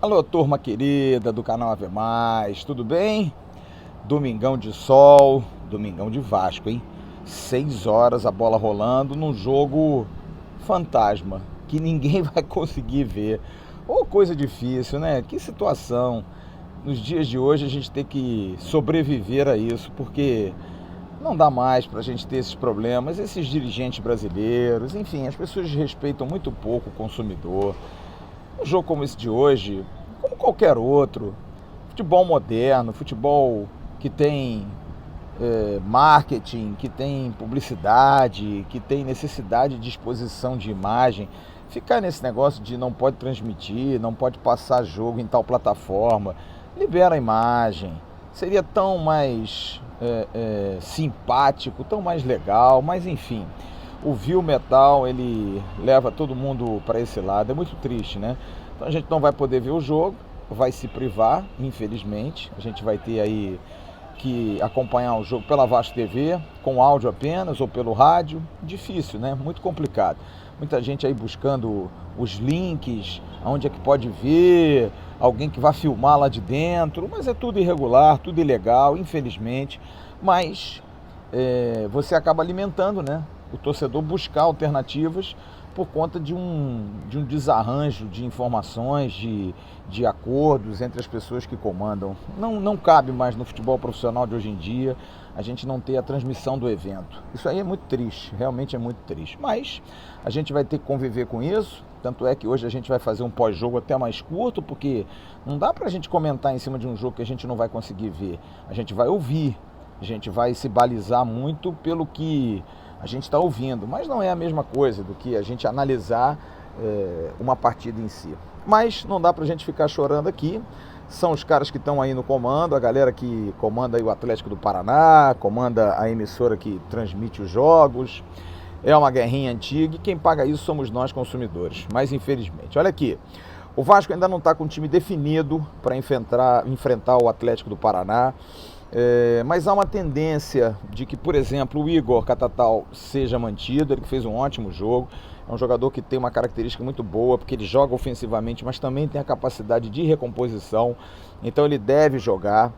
Alô, turma querida do canal Ave Mais, tudo bem? Domingão de sol, domingão de Vasco, hein? 6 horas a bola rolando num jogo fantasma, que ninguém vai conseguir ver. Ô, coisa difícil, né? Que situação. Nos dias de hoje a gente tem que sobreviver a isso, porque não dá mais pra gente ter esses problemas, esses dirigentes brasileiros, enfim, as pessoas respeitam muito pouco o consumidor. Um jogo como esse de hoje, como qualquer outro, futebol moderno, futebol que tem marketing, que tem publicidade, que tem necessidade de exposição de imagem, ficar nesse negócio de não pode transmitir, não pode passar jogo em tal plataforma, libera a imagem, seria tão mais simpático, tão mais legal, mas enfim. O Viu Metal, ele leva todo mundo para esse lado, é muito triste, né? Então a gente não vai poder ver o jogo, vai se privar, infelizmente. A gente vai ter aí que acompanhar o jogo pela Vasco TV, com áudio apenas ou pelo rádio. Difícil, né? Muito complicado. Muita gente aí buscando os links, onde é que pode ver, alguém que vai filmar lá de dentro, mas é tudo irregular, tudo ilegal, infelizmente. Mas você acaba alimentando, né? O torcedor buscar alternativas por conta de um desarranjo de informações, de acordos entre as pessoas que comandam. Não cabe mais no futebol profissional de hoje em dia a gente não ter a transmissão do evento. Isso aí é muito triste, realmente é muito triste. Mas a gente vai ter que conviver com isso, tanto é que hoje a gente vai fazer um pós-jogo até mais curto, porque não dá pra gente comentar em cima de um jogo que a gente não vai conseguir ver. A gente vai ouvir, a gente vai se balizar muito pelo que a gente está ouvindo, mas não é a mesma coisa do que a gente analisar uma partida em si. Mas não dá pra gente ficar chorando aqui. São os caras que estão aí no comando, a galera que comanda aí o Atlético do Paraná, comanda a emissora que transmite os jogos. É uma guerrinha antiga e quem paga isso somos nós, consumidores. Mas infelizmente, olha aqui, o Vasco ainda não está com um time definido para enfrentar o Atlético do Paraná. Mas há uma tendência de que, por exemplo, o Igor Catatal seja mantido. Ele que fez um ótimo jogo, é um jogador que tem uma característica muito boa, porque ele joga ofensivamente, mas também tem a capacidade de recomposição, então ele deve jogar.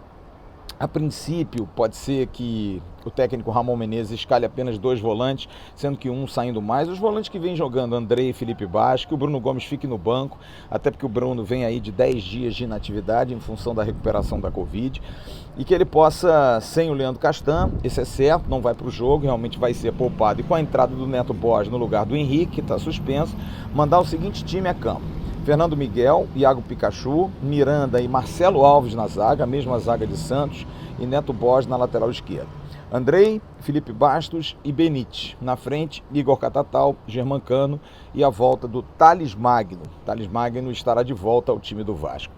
A princípio, pode ser que o técnico Ramon Menezes escale apenas 2 volantes, sendo que um saindo mais. Os volantes que vêm jogando, Andrei e Felipe Bastos, que o Bruno Gomes fique no banco, até porque o Bruno vem aí de 10 dias de inatividade em função da recuperação da Covid, e que ele possa, sem o Leandro Castan, esse é certo, não vai para o jogo, realmente vai ser poupado, e com a entrada do Neto Borges no lugar do Henrique, que está suspenso, mandar o seguinte time a campo: Fernando Miguel, Iago Pikachu, Miranda e Marcelo Alves na zaga, a mesma zaga de Santos, e Neto Borges na lateral esquerda. Andrei, Felipe Bastos e Benítez. Na frente, Igor Catatal, Germancano e a volta do Thales Magno. Thales Magno estará de volta ao time do Vasco.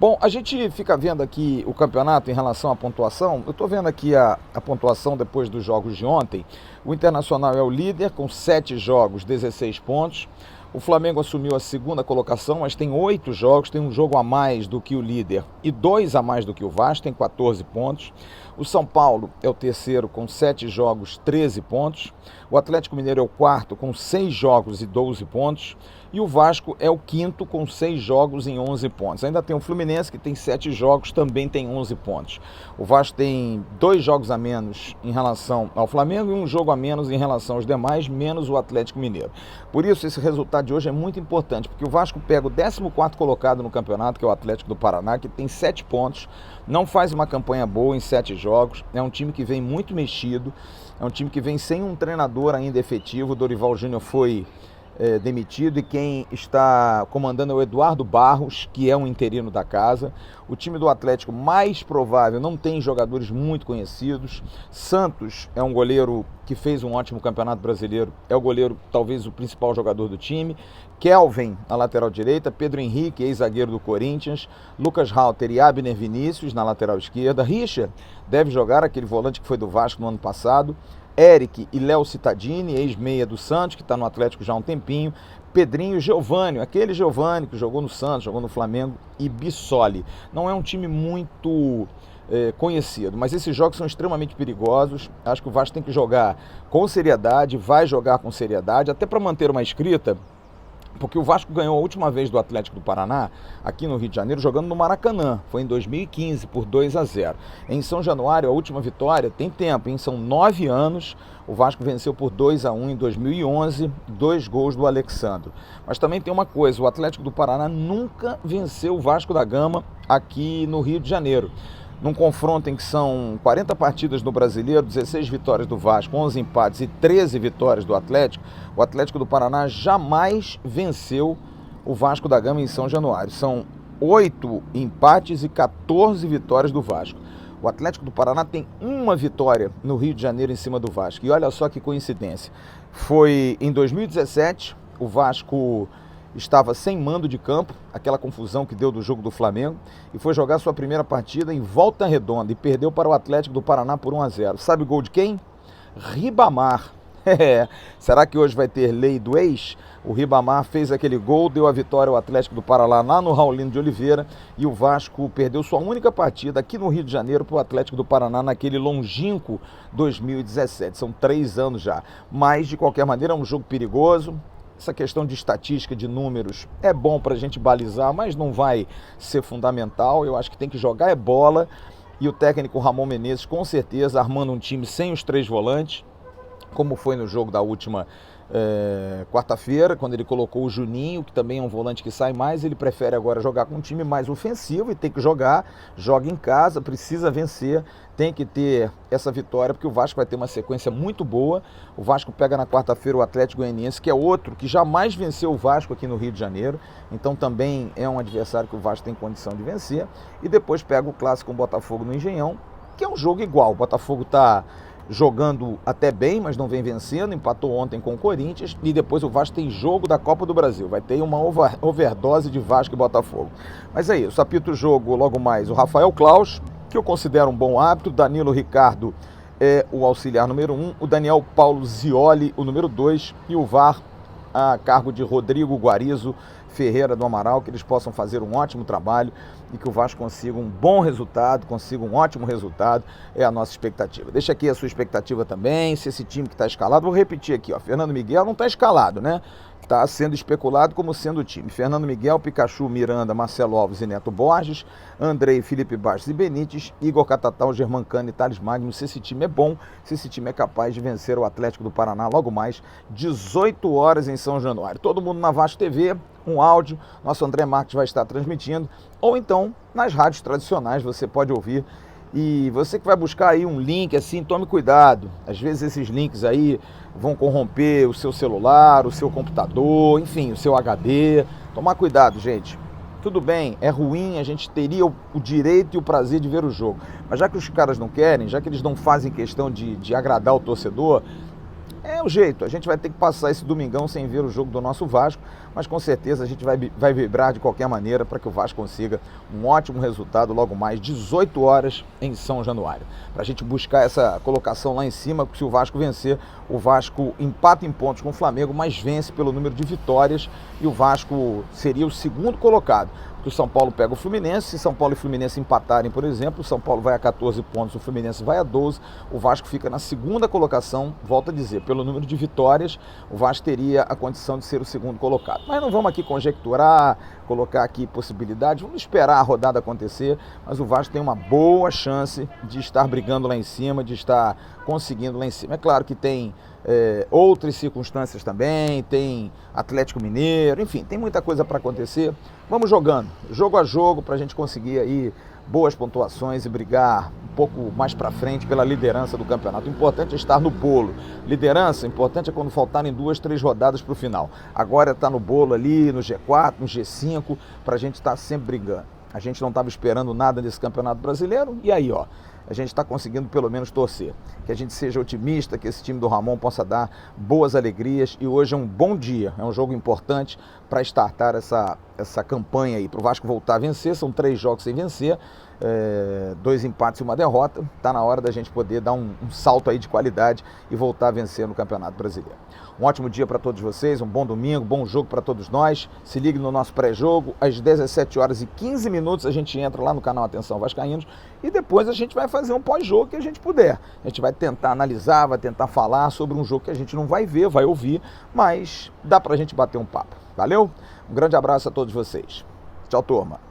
Bom, a gente fica vendo aqui o campeonato em relação à pontuação. Eu estou vendo aqui a pontuação depois dos jogos de ontem. O Internacional é o líder com 7 jogos, 16 pontos. O Flamengo assumiu a 2ª colocação, mas tem 8 jogos, tem um jogo a mais do que o líder e 2 a mais do que o Vasco, tem 14 pontos. O São Paulo é o 3º com 7 jogos, 13 pontos. O Atlético Mineiro é o 4º com 6 jogos e 12 pontos. E o Vasco é o 5º com 6 jogos em 11 pontos. Ainda tem o Fluminense, que tem 7 jogos, também tem 11 pontos. O Vasco tem 2 jogos a menos em relação ao Flamengo e um jogo a menos em relação aos demais, menos o Atlético Mineiro. Por isso, esse resultado de hoje é muito importante, porque o Vasco pega o 14º colocado no campeonato, que é o Atlético do Paraná, que tem 7 pontos, não faz uma campanha boa em 7 jogos, é um time que vem muito mexido, é um time que vem sem um treinador ainda efetivo. O Dorival Júnior foi demitido e quem está comandando é o Eduardo Barros, que é um interino da casa. O time do Atlético, mais provável, não tem jogadores muito conhecidos. Santos é um goleiro que fez um ótimo campeonato brasileiro, é o goleiro, talvez o principal jogador do time. Kelvin na lateral direita, Pedro Henrique, ex-zagueiro do Corinthians, Lucas Halter e Abner Vinícius na lateral esquerda. Richard deve jogar, aquele volante que foi do Vasco no ano passado. Eric e Léo Cittadini, ex-meia do Santos, que está no Atlético já há um tempinho. Pedrinho e Giovânio, aquele Giovânio que jogou no Santos, jogou no Flamengo, e Bissoli. Não é um time muito conhecido, mas esses jogos são extremamente perigosos. Acho que o Vasco tem que jogar com seriedade, vai jogar com seriedade, até para manter uma escrita. Porque o Vasco ganhou a última vez do Atlético do Paraná, aqui no Rio de Janeiro, jogando no Maracanã. Foi em 2015, por 2-0. Em São Januário, a última vitória, tem tempo, hein? São 9 anos. O Vasco venceu por 2-1 em 2011, 2 gols do Alexandro. Mas também tem uma coisa, o Atlético do Paraná nunca venceu o Vasco da Gama aqui no Rio de Janeiro. Num confronto em que são 40 partidas no Brasileiro, 16 vitórias do Vasco, 11 empates e 13 vitórias do Atlético, o Atlético do Paraná jamais venceu o Vasco da Gama em São Januário. São 8 empates e 14 vitórias do Vasco. O Atlético do Paraná tem uma vitória no Rio de Janeiro em cima do Vasco. E olha só que coincidência. Foi em 2017, o Vasco estava sem mando de campo, aquela confusão que deu do jogo do Flamengo, e foi jogar sua primeira partida em Volta Redonda e perdeu para o Atlético do Paraná por 1-0. Sabe o gol de quem? Ribamar. Será que hoje vai ter lei do ex? O Ribamar fez aquele gol, deu a vitória ao Atlético do Paraná lá no Raulino de Oliveira, e o Vasco perdeu sua única partida aqui no Rio de Janeiro para o Atlético do Paraná naquele longínquo 2017. São 3 anos já. Mas, de qualquer maneira, é um jogo perigoso. Essa questão de estatística, de números, é bom para a gente balizar, mas não vai ser fundamental. Eu acho que tem que jogar bola. E o técnico Ramon Menezes, com certeza, armando um time sem os 3 volantes, como foi no jogo da última quarta-feira, quando ele colocou o Juninho, que também é um volante que sai mais. Ele prefere agora jogar com um time mais ofensivo e tem que joga em casa, precisa vencer, tem que ter essa vitória, porque o Vasco vai ter uma sequência muito boa. O Vasco pega na quarta-feira o Atlético Goianiense, que é outro que jamais venceu o Vasco aqui no Rio de Janeiro, então também é um adversário que o Vasco tem condição de vencer, e depois pega o clássico com o Botafogo no Engenhão, que é um jogo igual. O Botafogo está jogando até bem, mas não vem vencendo, empatou ontem com o Corinthians, e depois o Vasco tem jogo da Copa do Brasil, vai ter uma overdose de Vasco e Botafogo. Mas é isso, apita o jogo logo mais o Rafael Claus, que eu considero um bom árbitro, Danilo Ricardo é o auxiliar número 1, o Daniel Paulo Zioli, o número 2, e o VAR a cargo de Rodrigo Guarizo Ferreira do Amaral, que eles possam fazer um ótimo trabalho e que o Vasco consiga um bom resultado, consiga um ótimo resultado, é a nossa expectativa. Deixa aqui a sua expectativa também, se esse time que está escalado, vou repetir aqui, ó, Fernando Miguel não está escalado, né? Está sendo especulado como sendo o time. Fernando Miguel, Pikachu, Miranda, Marcelo Alves e Neto Borges, Andrei, Felipe Bastos e Benítez, Igor Catatal, Germancano e Thales Magno. Se esse time é bom, se esse time é capaz de vencer o Atlético do Paraná logo mais, 18 horas em São Januário. Todo mundo na Vasco TV, um áudio, nosso André Marques vai estar transmitindo, ou então nas rádios tradicionais você pode ouvir. E você que vai buscar aí um link assim, tome cuidado. Às vezes esses links aí vão corromper o seu celular, o seu computador, enfim, o seu HD. Tomar cuidado, gente. Tudo bem, é ruim, a gente teria o direito e o prazer de ver o jogo. Mas já que os caras não querem, já que eles não fazem questão de agradar o torcedor, é o jeito. A gente vai ter que passar esse domingão sem ver o jogo do nosso Vasco, mas com certeza a gente vai vibrar de qualquer maneira para que o Vasco consiga um ótimo resultado logo mais, 18 horas em São Januário. Para a gente buscar essa colocação lá em cima, se o Vasco vencer, o Vasco empata em pontos com o Flamengo, mas vence pelo número de vitórias e o Vasco seria o segundo colocado. Que o São Paulo pega o Fluminense, se São Paulo e Fluminense empatarem, por exemplo, o São Paulo vai a 14 pontos, o Fluminense vai a 12, o Vasco fica na segunda colocação, volto a dizer, pelo número de vitórias, o Vasco teria a condição de ser o segundo colocado. Mas não vamos aqui conjecturar, colocar aqui possibilidades, vamos esperar a rodada acontecer, mas o Vasco tem uma boa chance de estar brigando lá em cima, de estar conseguindo lá em cima. É claro que tem outras circunstâncias também, tem Atlético Mineiro, enfim, tem muita coisa para acontecer. Vamos jogando, jogo a jogo, para a gente conseguir aí boas pontuações e brigar um pouco mais para frente pela liderança do campeonato. O importante é estar no bolo. Liderança, o importante é quando faltarem 2, 3 rodadas para o final. Agora está no bolo ali, no G4, no G5, para a gente estar sempre brigando. A gente não estava esperando nada desse campeonato brasileiro, e aí, ó, a gente está conseguindo pelo menos torcer. Que a gente seja otimista, que esse time do Ramon possa dar boas alegrias, e hoje é um bom dia, é um jogo importante para startar essa campanha aí, para o Vasco voltar a vencer. São 3 jogos sem vencer, 2 empates e 1 derrota. Está na hora da gente poder dar um salto aí de qualidade e voltar a vencer no Campeonato Brasileiro. Um ótimo dia para todos vocês, um bom domingo, bom jogo para todos nós. Se ligue no nosso pré-jogo, às 17 horas e 15 minutos a gente entra lá no canal Atenção Vascaínos, e depois a gente vai fazer um pós-jogo que a gente puder. A gente vai tentar analisar, vai tentar falar sobre um jogo que a gente não vai ver, vai ouvir, mas dá pra gente bater um papo. Valeu? Um grande abraço a todos vocês. Tchau, turma.